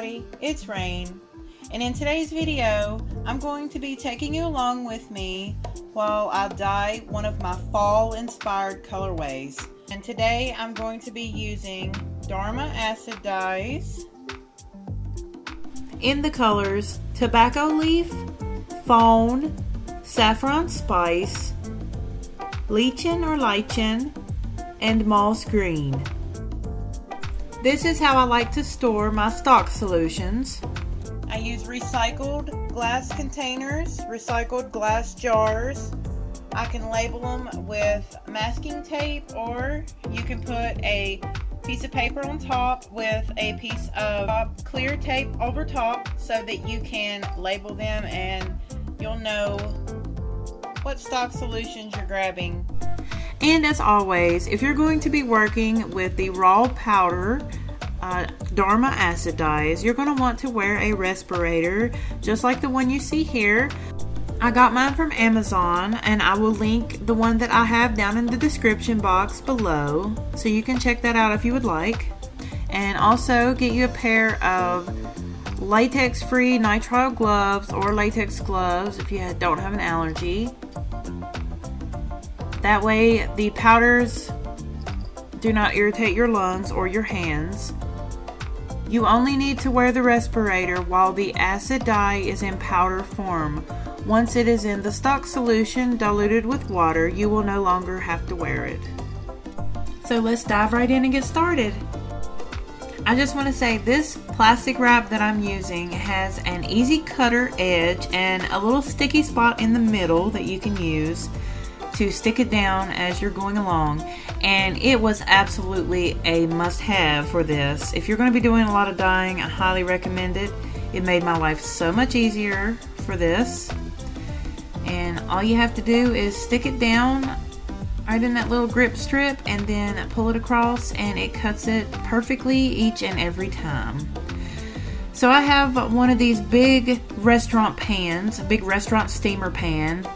everybody, it's Rayne, and in today's video I'm going to be taking you along with me while I dye one of my fall inspired colorways. And today I'm going to be using Dharma acid dyes in the colors Tobacco Leaf, Fawn, Saffron Spice, Lichen or Lichen, and Moss Green. This is how I like to store my stock solutions. I use recycled glass containers, recycled glass jars. I can label them with masking tape, or you can put a piece of paper on top with a piece of clear tape over top so that you can label them and you'll know what stock solutions you're grabbing. And as always, if you're going to be working with the raw powder Dharma acid dyes, you're going to want to wear a respirator just like the one you see here. I got mine from Amazon, and I will link the one that I have down in the description box below, so you can check that out if you would like. And also get you a pair of latex-free nitrile gloves or latex gloves if you don't have an allergy. That way the powders do not irritate your lungs or your hands. You only need to wear the respirator while the acid dye is in powder form. Once it is in the stock solution diluted with water, you will no longer have to wear it. So let's dive right in and get started. I just want to say this plastic wrap that I'm using has an easy cutter edge and a little sticky spot in the middle that you can use to stick it down as you're going along, and it was absolutely a must-have for this. If you're going to be doing a lot of dyeing, I highly recommend it. It made my life so much easier for this, and all you have to do is stick it down right in that little grip strip and then pull it across, and it cuts it perfectly each and every time. So I have one of these big restaurant pans, a big restaurant steamer pan,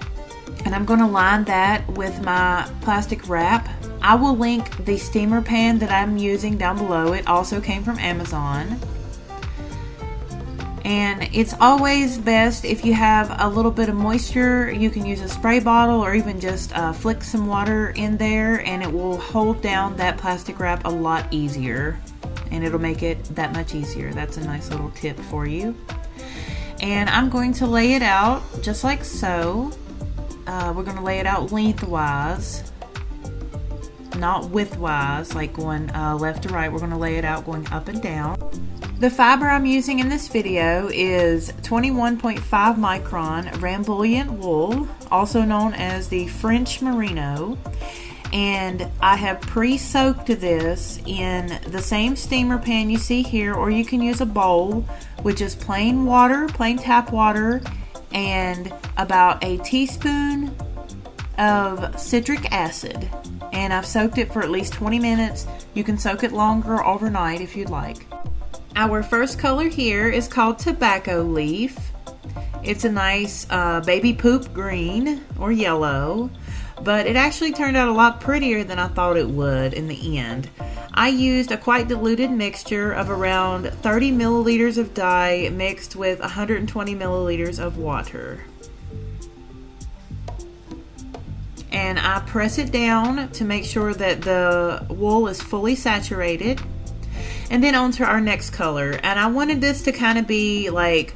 and I'm going to line that with my plastic wrap. I will link the steamer pan that I'm using down below. It also came from Amazon. And it's always best if you have a little bit of moisture. You can use a spray bottle or even just flick some water in there, and it will hold down that plastic wrap a lot easier, and it'll make it that much easier. That's a nice little tip for you. And I'm going to lay it out just like so. We're going to lay it out lengthwise, not widthwise, like going left to right. We're going to lay it out going up and down. The fiber I'm using in this video is 21.5 micron Rambouillet wool, also known as the French Merino. And I have pre-soaked this in the same steamer pan you see here, or you can use a bowl, which is plain water, plain tap water, and about a teaspoon of citric acid. And I've soaked it for at least 20 minutes. You can soak it longer overnight if you'd like. Our first color here is called Tobacco Leaf. It's a nice baby poop green or yellow, but it actually turned out a lot prettier than I thought it would in the end. I used a quite diluted mixture of around 30 milliliters of dye mixed with 120 milliliters of water. And I press it down to make sure that the wool is fully saturated. And then on to our next color. And I wanted this to kind of be like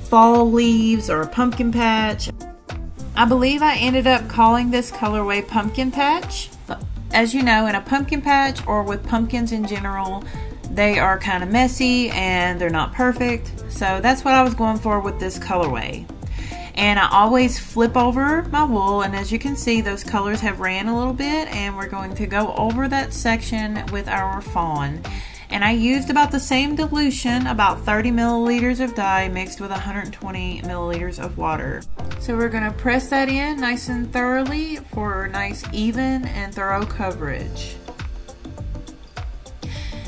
fall leaves or a pumpkin patch. I believe I ended up calling this colorway Pumpkin Patch. As you know, in a pumpkin patch or with pumpkins in general, they are kind of messy and they're not perfect. So that's what I was going for with this colorway. And I always flip over my wool, and as you can see, those colors have ran a little bit, and we're going to go over that section with our fawn. And I used about the same dilution, about 30 milliliters of dye mixed with 120 milliliters of water. So we're going to press that in nice and thoroughly for nice even and thorough coverage.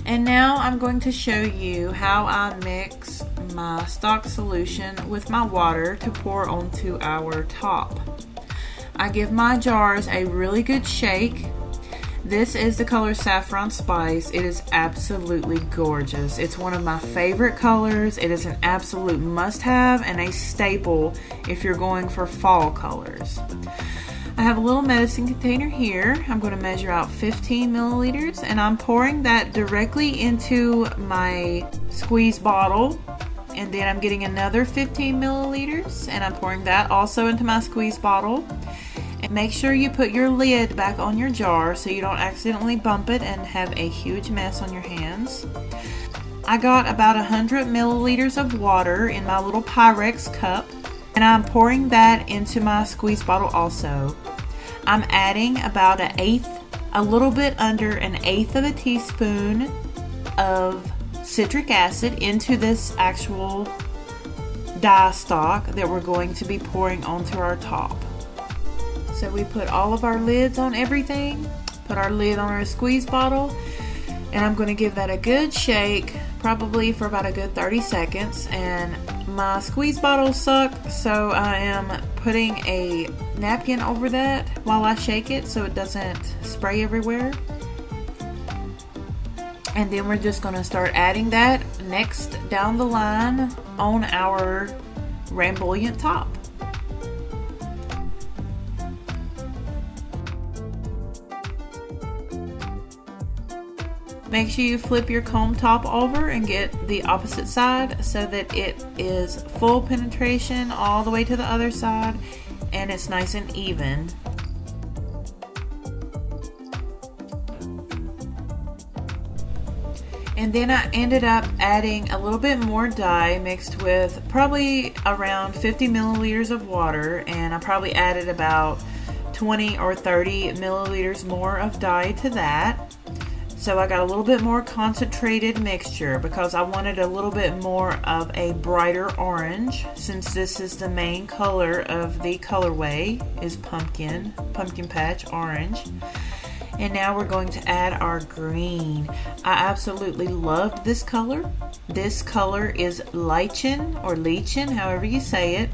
And now I'm going to show you how I mix my stock solution with my water to pour onto our top. I give my jars a really good shake. This is the color Saffron Spice. It is absolutely gorgeous. It's one of my favorite colors. It is an absolute must-have and a staple if you're going for fall colors. I have a little medicine container here. I'm going to measure out 15 milliliters, and I'm pouring that directly into my squeeze bottle. And then I'm getting another 15 milliliters, and I'm pouring that also into my squeeze bottle. And make sure you put your lid back on your jar so you don't accidentally bump it and have a huge mess on your hands. I got about 100 milliliters of water in my little Pyrex cup, and I'm pouring that into my squeeze bottle also. I'm adding about a little bit under an eighth of a teaspoon of citric acid into this actual dye stock that we're going to be pouring onto our top. So we put all of our lids on everything, put our lid on our squeeze bottle, and I'm going to give that a good shake, probably for about a good 30 seconds. And my squeeze bottles suck, so I am putting a napkin over that while I shake it so it doesn't spray everywhere. And then we're just going to start adding that next down the line on our Rambuliant top. Make sure you flip your comb top over and get the opposite side so that it is full penetration all the way to the other side and it's nice and even. And then I ended up adding a little bit more dye mixed with probably around 50 milliliters of water, and I probably added about 20 or 30 milliliters more of dye to that. So I got a little bit more concentrated mixture because I wanted a little bit more of a brighter orange, since this is the main color of the colorway is pumpkin patch orange. And now we're going to add our green. I absolutely loved this color. This color is lichen or lichen, however you say it.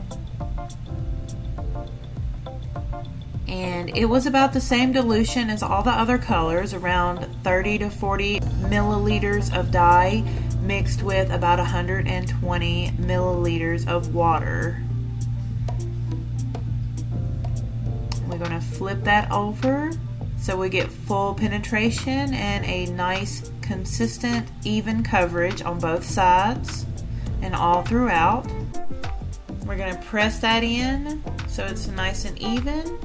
And it was about the same dilution as all the other colors, around 30 to 40 milliliters of dye mixed with about 120 milliliters of water. We're going to flip that over so we get full penetration and a nice, consistent, even coverage on both sides and all throughout. We're going to press that in so it's nice and even.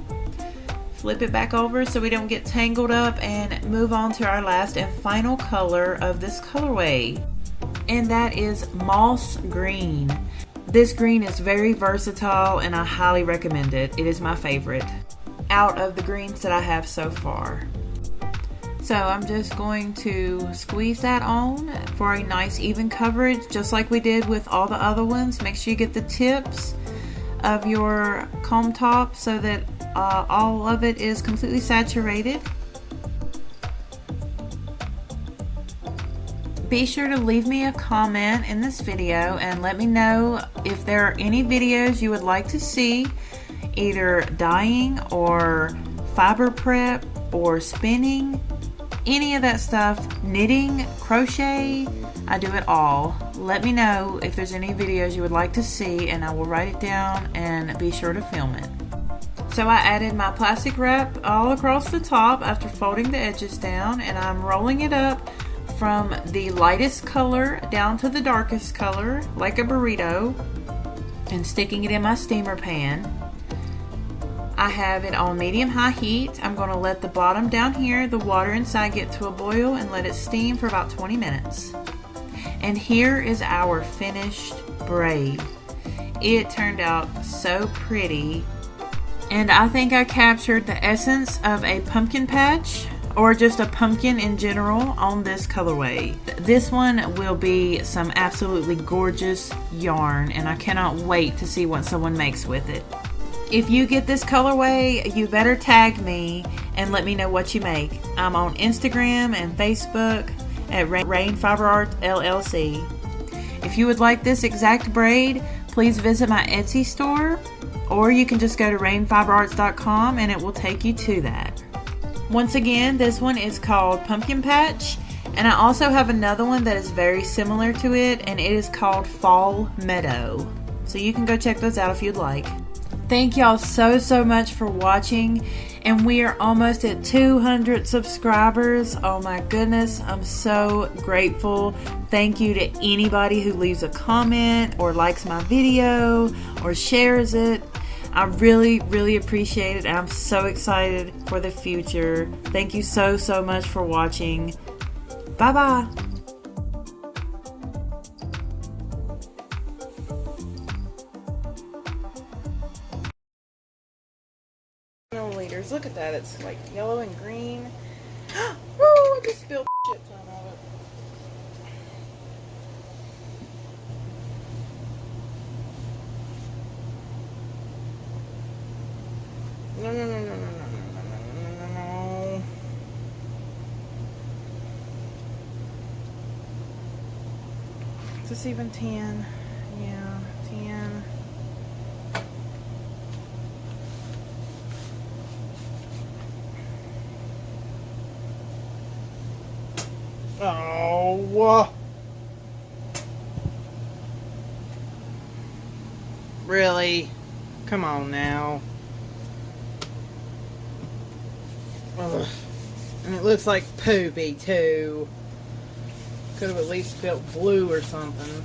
Flip it back over so we don't get tangled up, and move on to our last and final color of this colorway. And that is moss green. This green is very versatile and I highly recommend it. It is my favorite out of the greens that I have so far. So I'm just going to squeeze that on for a nice even coverage, just like we did with all the other ones. Make sure you get the tips of your comb top so that all of it is completely saturated. Be sure to leave me a comment in this video and let me know if there are any videos you would like to see, either dyeing or fiber prep or spinning, any of that stuff, knitting, crochet, I do it all. Let me know if there's any videos you would like to see and I will write it down and be sure to film it. So I added my plastic wrap all across the top after folding the edges down, and I'm rolling it up from the lightest color down to the darkest color like a burrito and sticking it in my steamer pan. I have it on medium-high heat. I'm going to let the bottom down here, the water inside, get to a boil and let it steam for about 20 minutes. And here is our finished braid. It turned out so pretty. And I think I captured the essence of a pumpkin patch, or just a pumpkin in general, on this colorway. This one will be some absolutely gorgeous yarn, and I cannot wait to see what someone makes with it. If you get this colorway, you better tag me and let me know what you make. I'm on Instagram and Facebook at Rayne Fiber Art LLC. If you would like this exact braid, please visit my Etsy store, or you can just go to raynefiberarts.com and it will take you to that. Once again, this one is called Pumpkin Patch, and I also have another one that is very similar to it, and it is called Fall Meadow. So you can go check those out if you'd like. Thank y'all so much for watching, and we are almost at 200 subscribers. Oh my goodness, I'm so grateful. Thank you to anybody who leaves a comment or likes my video or shares it. I really appreciate it, and I'm so excited for the future. Thank you so much for watching. Bye bye. Milliliters. Look at that. It's like yellow and green. Woo! I just spilled shit ton of it. No. Is this even 10? Yeah, 10. Oh, really? Come on now. Ugh. And it looks like poopy too. Could have at least spelled blue or something.